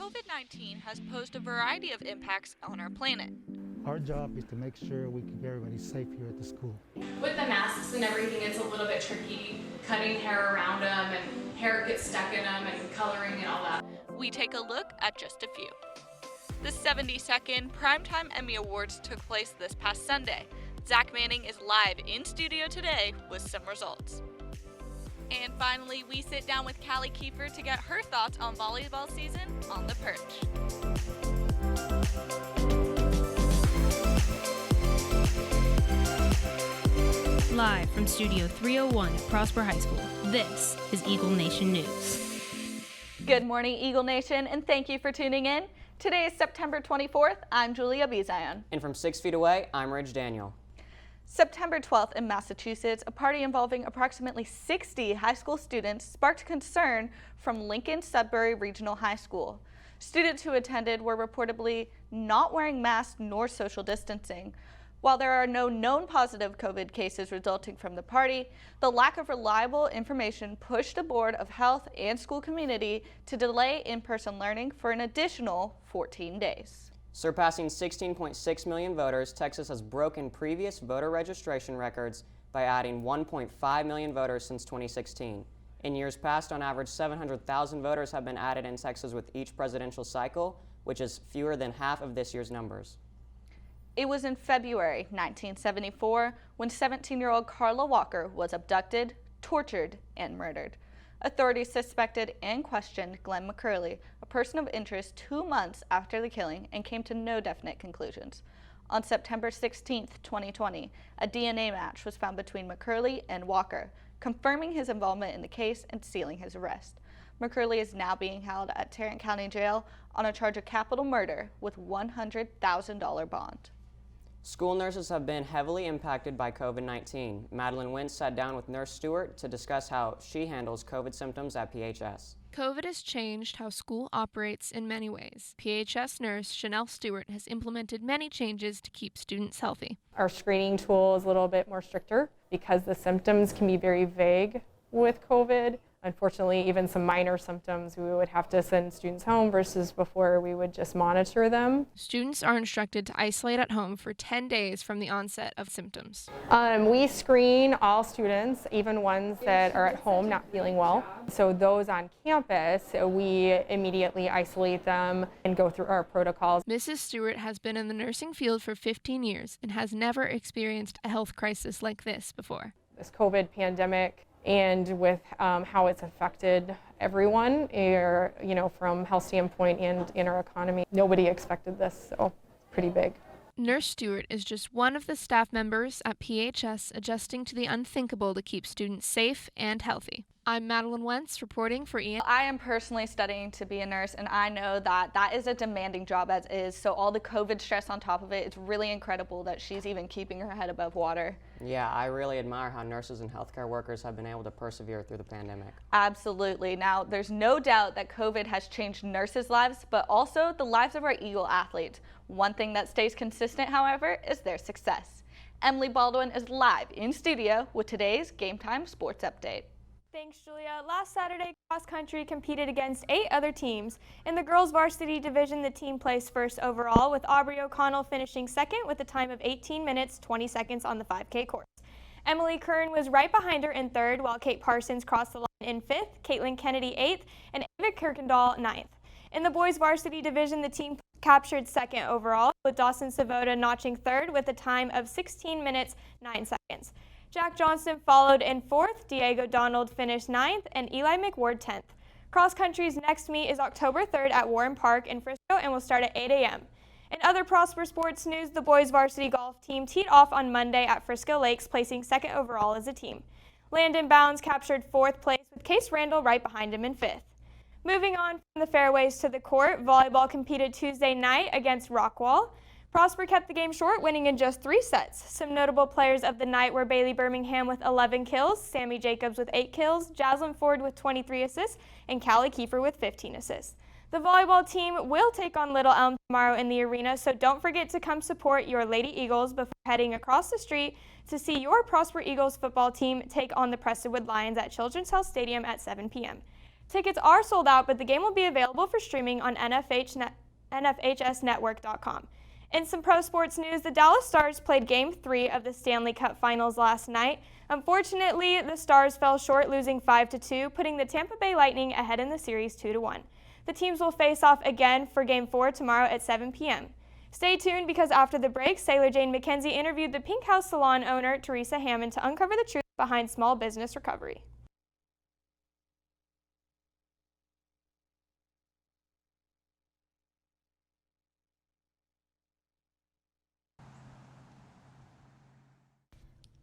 COVID-19 has posed a variety of impacts on our planet. Our job is to make sure we keep everybody safe here at the school. With the masks and everything, it's a little bit tricky cutting hair around them, and hair gets stuck in them, and coloring and all that. We take a look at just a few. The 72nd Primetime Emmy Awards took place this past Sunday. Zach Manning is live in studio today with some results. And finally, we sit down with Callie Kiefer to get her thoughts on volleyball season on the perch. Live from Studio 301 at Prosper High School, this is Eagle Nation News. Good morning, Eagle Nation, and thank you for tuning in. Today is September 24th. I'm Julia Bizion. And from 6 feet away, I'm Ridge Daniel. September 12th in Massachusetts, a party involving approximately 60 high school students sparked concern from Lincoln Sudbury Regional High School. Students who attended were reportedly not wearing masks nor social distancing. While there are no known positive COVID cases resulting from the party, the lack of reliable information pushed the Board of Health and school community to delay in-person learning for an additional 14 days. Surpassing 16.6 million voters, Texas has broken previous voter registration records by adding 1.5 million voters since 2016. In years past, on average, 700,000 voters have been added in Texas with each presidential cycle, which is fewer than half of this year's numbers. It was in February 1974 when 17-year-old Carla Walker was abducted, tortured, and murdered. Authorities suspected and questioned Glenn McCurley, a person of interest, 2 months after the killing, and came to no definite conclusions. On September 16, 2020, a DNA match was found between McCurley and Walker, confirming his involvement in the case and sealing his arrest. McCurley is now being held at Tarrant County Jail on a charge of capital murder with $100,000 bond. School nurses have been heavily impacted by COVID-19. Madeline Wentz sat down with Nurse Stewart to discuss how she handles COVID symptoms at PHS. COVID has changed how school operates in many ways. PHS nurse Chanel Stewart has implemented many changes to keep students healthy. Our screening tool is a little bit more stricter because the symptoms can be very vague with COVID. Unfortunately, even some minor symptoms, we would have to send students home versus before we would just monitor them. Students are instructed to isolate at home for 10 days from the onset of symptoms. We screen all students, even ones that are at home not feeling well. So those on campus, we immediately isolate them and go through our protocols. Mrs. Stewart has been in the nursing field for 15 years and has never experienced a health crisis like this before. This COVID pandemic, and with how it's affected everyone, from health standpoint and in our economy. Nobody expected this, so pretty big. Nurse Stewart is just one of the staff members at PHS adjusting to the unthinkable to keep students safe and healthy. I'm Madeline Wentz reporting for EN. I am personally studying to be a nurse, and I know that that is a demanding job as is, so all the COVID stress on top of it, it's really incredible that she's even keeping her head above water. Yeah, I really admire how nurses and healthcare workers have been able to persevere through the pandemic. Absolutely. Now, there's no doubt that COVID has changed nurses' lives, but also the lives of our Eagle athletes. One thing that stays consistent, however, is their success. Emily Baldwin is live in studio with today's Game Time Sports Update. Thanks, Julia. Last Saturday, cross country competed against 8 other teams. In the girls varsity division, the team placed first overall, with Aubrey O'Connell finishing second with a time of 18 minutes, 20 seconds on the 5K course. Emily Kern was right behind her in third, while Kate Parsons crossed the line in fifth, Caitlin Kennedy 8th, and Ava Kirkendall 9th. In the boys varsity division, the team captured second overall, with Dawson Savoda notching third with a time of 16 minutes, 9 seconds. Jack Johnston followed in fourth, Diego Donald finished 9th, and Eli McWard 10th. Cross country's next meet is October 3rd at Warren Park in Frisco and will start at 8 a.m. In other Prosper sports news, the boys varsity golf team teed off on Monday at Frisco Lakes, placing second overall as a team. Landon Bounds captured fourth place, with Case Randall right behind him in fifth. Moving on from the fairways to the court, volleyball competed Tuesday night against Rockwall. Prosper kept the game short, winning in just 3 sets. Some notable players of the night were Bailey Birmingham with 11 kills, Sammy Jacobs with 8 kills, Jaslyn Ford with 23 assists, and Callie Kiefer with 15 assists. The volleyball team will take on Little Elm tomorrow in the arena, so don't forget to come support your Lady Eagles before heading across the street to see your Prosper Eagles football team take on the Prestonwood Lions at Children's Health Stadium at 7 p.m. Tickets are sold out, but the game will be available for streaming on NFHSnetwork.com. In some pro sports news, the Dallas Stars played Game 3 of the Stanley Cup Finals last night. Unfortunately, the Stars fell short, losing 5-2, putting the Tampa Bay Lightning ahead in the series 2-1. The teams will face off again for Game 4 tomorrow at 7 p.m. Stay tuned because after the break, Sailor Jane McKenzie interviewed the Pink House Salon owner, Teresa Hammond, to uncover the truth behind small business recovery.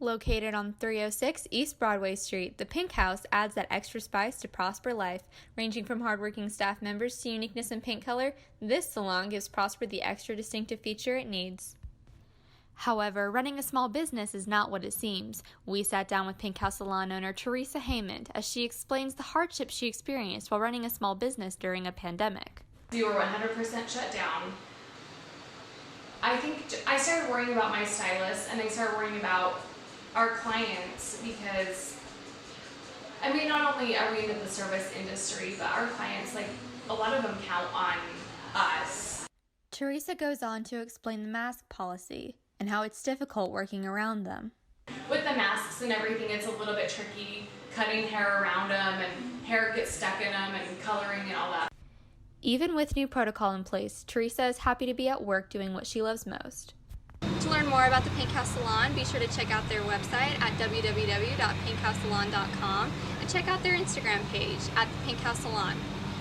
Located on 306 East Broadway Street, the Pink House adds that extra spice to Prosper life. Ranging from hardworking staff members to uniqueness in paint color, this salon gives Prosper the extra distinctive feature it needs. However, running a small business is not what it seems. We sat down with Pink House Salon owner Teresa Hammond as she explains the hardships she experienced while running a small business during a pandemic. We were 100% shut down. I think I started worrying about my stylist, and I started worrying about our clients, because I mean, not only are we in the service industry, but our clients, like, a lot of them count on us. Teresa goes on to explain the mask policy and how it's difficult working around them. With the masks and everything, it's a little bit tricky cutting hair around them, and hair gets stuck in them, and coloring and all that. Even with new protocol in place, Teresa is happy to be at work doing what she loves most. To learn more about the Pink House Salon, be sure to check out their website at www.pinkhousesalon.com and check out their Instagram page at the Pink House Salon.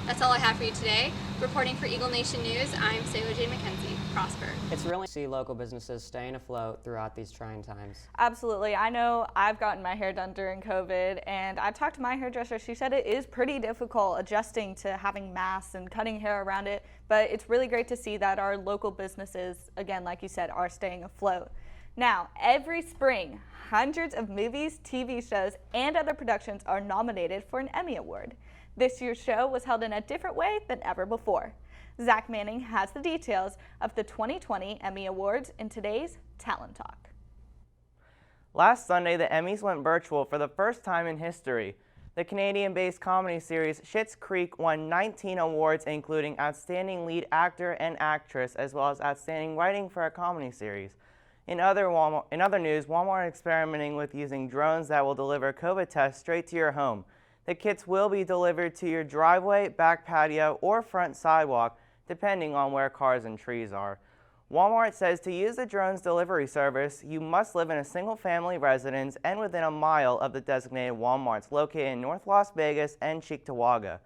That's all I have for you today. Reporting for Eagle Nation News, I'm Sailor Jane McKenzie. Prosper. It's really to see local businesses staying afloat throughout these trying times. Absolutely. I know I've gotten my hair done during COVID, and I talked to my hairdresser. She said it is pretty difficult adjusting to having masks and cutting hair around it, but it's really great to see that our local businesses, again, like you said, are staying afloat. Now, every spring, hundreds of movies, TV shows, and other productions are nominated for an Emmy Award. This year's show was held in a different way than ever before. Zach Manning has the details of the 2020 Emmy Awards in today's Talent Talk. Last Sunday, the Emmys went virtual for the first time in history. The Canadian-based comedy series Schitt's Creek won 19 awards, including Outstanding Lead Actor and Actress, as well as Outstanding Writing for a Comedy Series. In other news, Walmart is experimenting with using drones that will deliver COVID tests straight to your home. The kits will be delivered to your driveway, back patio, or front sidewalk, depending on where cars and trees are. Walmart says to use the drone's delivery service, you must live in a single-family residence and within a mile of the designated Walmarts located in North Las Vegas and Cheektowaga.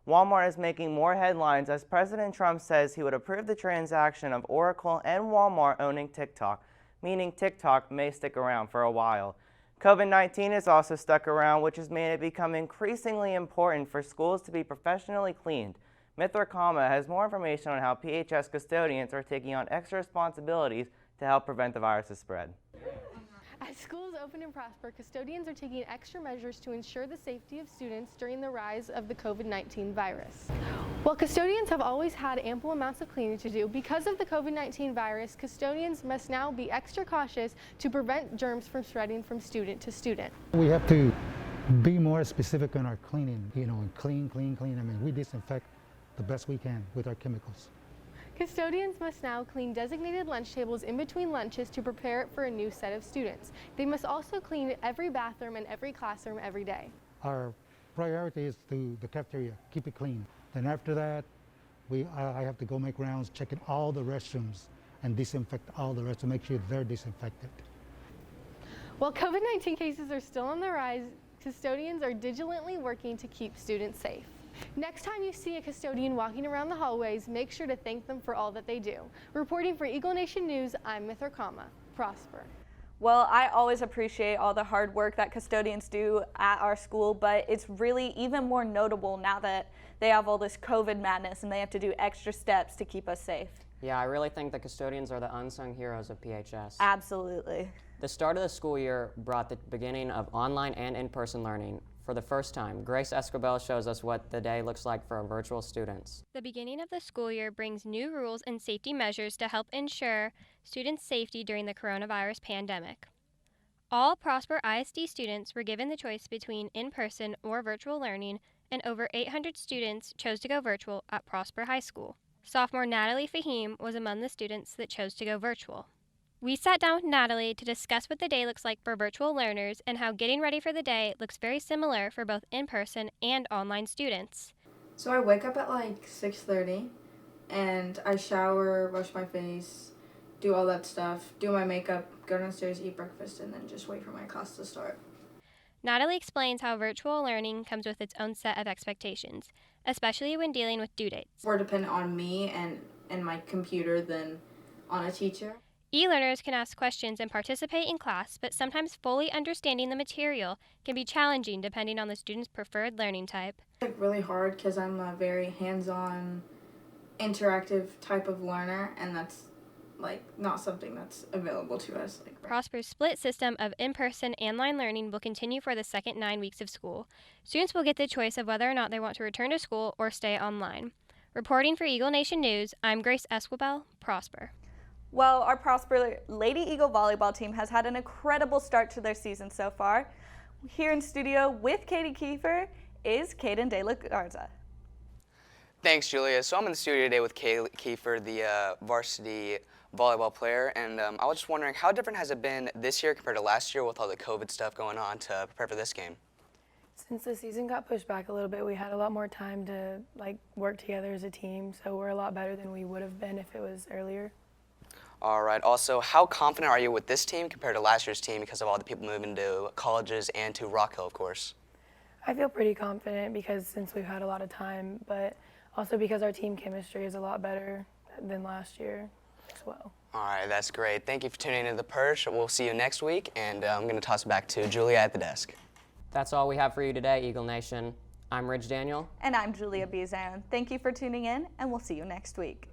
Walmart is making more headlines as President Trump says he would approve the transaction of Oracle and Walmart owning TikTok, meaning TikTok may stick around for a while. COVID-19 has also stuck around, which has made it become increasingly important for schools to be professionally cleaned. Mithra Kama has more information on how PHS custodians are taking on extra responsibilities to help prevent the virus's spread. As schools open and prosper, custodians are taking extra measures to ensure the safety of students during the rise of the COVID-19 virus. While custodians have always had ample amounts of cleaning to do, because of the COVID-19 virus, custodians must now be extra cautious to prevent germs from spreading from student to student. We have to be more specific on our cleaning, and clean. I mean, we disinfect the best we can with our chemicals. Custodians must now clean designated lunch tables in between lunches to prepare it for a new set of students. They must also clean every bathroom and every classroom every day. Our priority is to the cafeteria, keep it clean. Then after that, I have to go make rounds, checking all the restrooms and disinfect all the rest to make sure they're disinfected. While COVID-19 cases are still on the rise, custodians are diligently working to keep students safe. Next time you see a custodian walking around the hallways, make sure to thank them for all that they do. Reporting for Eagle Nation News, I'm Mithra Kama. Prosper. Well, I always appreciate all the hard work that custodians do at our school, but it's really even more notable now that they have all this COVID madness and they have to do extra steps to keep us safe. Yeah, I really think the custodians are the unsung heroes of PHS. Absolutely. The start of the school year brought the beginning of online and in-person learning. For the first time, Grace Escobel shows us what the day looks like for our virtual students. The beginning of the school year brings new rules and safety measures to help ensure students' safety during the coronavirus pandemic. All Prosper ISD students were given the choice between in-person or virtual learning, and over 800 students chose to go virtual at Prosper High School. Sophomore Natalie Fahim was among the students that chose to go virtual. We sat down with Natalie to discuss what the day looks like for virtual learners and how getting ready for the day looks very similar for both in-person and online students. So I wake up at like 6:30 and I shower, wash my face, do all that stuff, do my makeup, go downstairs, eat breakfast, and then just wait for my class to start. Natalie explains how virtual learning comes with its own set of expectations, especially when dealing with due dates. More dependent on me and my computer than on a teacher. E-learners can ask questions and participate in class, but sometimes fully understanding the material can be challenging depending on the student's preferred learning type. It's like really hard because I'm a very hands-on, interactive type of learner, and that's like not something that's available to us. Prosper's split system of in-person and online learning will continue for the second 9 weeks of school. Students will get the choice of whether or not they want to return to school or stay online. Reporting for Eagle Nation News, I'm Grace Esquivel, Prosper. Well, our Prosper Lady Eagle volleyball team has had an incredible start to their season so far. Here in studio with Katie Kiefer is Caden De La Garza. Thanks, Julia. So I'm in the studio today with Kaylee Kiefer, the varsity volleyball player, and I was just wondering, how different has it been this year compared to last year with all the COVID stuff going on to prepare for this game? Since the season got pushed back a little bit, we had a lot more time to work together as a team, so we're a lot better than we would have been if it was earlier. All right. Also, how confident are you with this team compared to last year's team because of all the people moving to colleges and to Rock Hill, of course? I feel pretty confident because since we've had a lot of time, but also because our team chemistry is a lot better than last year as well. All right, that's great. Thank you for tuning into The Perch. We'll see you next week, and I'm going to toss it back to Julia at the desk. That's all we have for you today, Eagle Nation. I'm Ridge Daniel. And I'm Julia Bizan. Thank you for tuning in, and we'll see you next week.